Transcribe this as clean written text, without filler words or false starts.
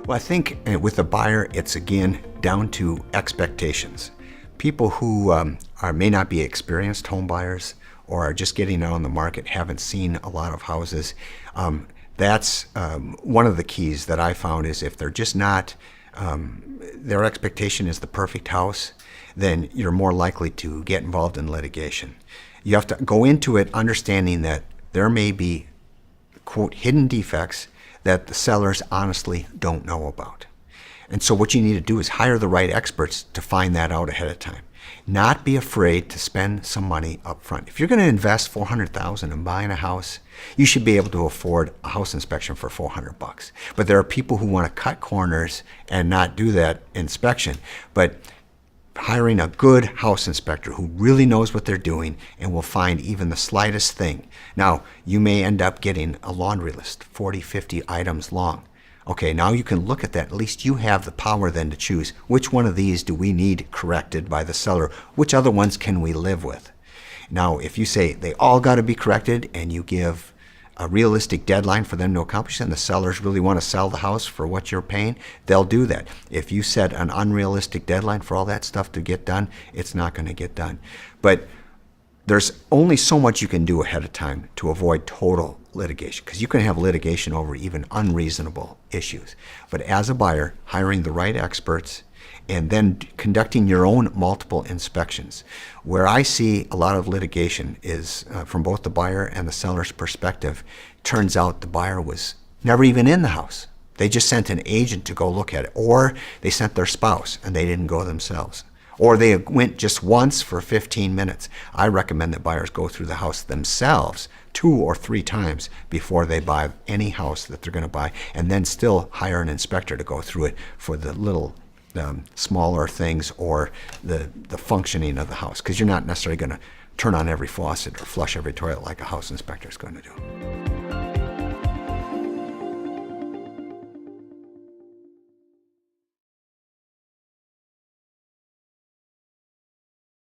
Well, I think with the buyer, it's again down to expectations. People who may not be experienced home buyers or are just getting out on the market, haven't seen a lot of houses. That's one of the keys that I found is if they're just not, their expectation is the perfect house, then you're more likely to get involved in litigation. You have to go into it understanding that there may be, quote, hidden defects that the sellers honestly don't know about. And so what you need to do is hire the right experts to find that out ahead of time. Not be afraid to spend some money up front. If you're going to invest $400,000 in buying a house, you should be able to afford a house inspection for $400. But there are people who want to cut corners and not do that inspection. But hiring a good house inspector who really knows what they're doing and will find even the slightest thing. Now, you may end up getting a laundry list, 40, 50 items long. Okay, now you can look at that. At least you have the power then to choose which one of these do we need corrected by the seller, which other ones can we live with. Now, if you say they all got to be corrected and you give a realistic deadline for them to accomplish, and the sellers really want to sell the house for what you're paying, they'll do that. If you set an unrealistic deadline for all that stuff to get done, it's not going to get done. But there's only so much you can do ahead of time to avoid total litigation, because you can have litigation over even unreasonable issues. But as a buyer, hiring the right experts and then conducting your own multiple inspections. Where I see a lot of litigation is from both the buyer and the seller's perspective. Turns out the buyer was never even in the house. They just sent an agent to go look at it, or they sent their spouse and they didn't go themselves. Or they went just once for 15 minutes. I recommend that buyers go through the house themselves 2 or 3 times before they buy any house that they're going to buy, and then still hire an inspector to go through it for the little smaller things or the functioning of the house, because you're not necessarily going to turn on every faucet or flush every toilet like a house inspector is going to do.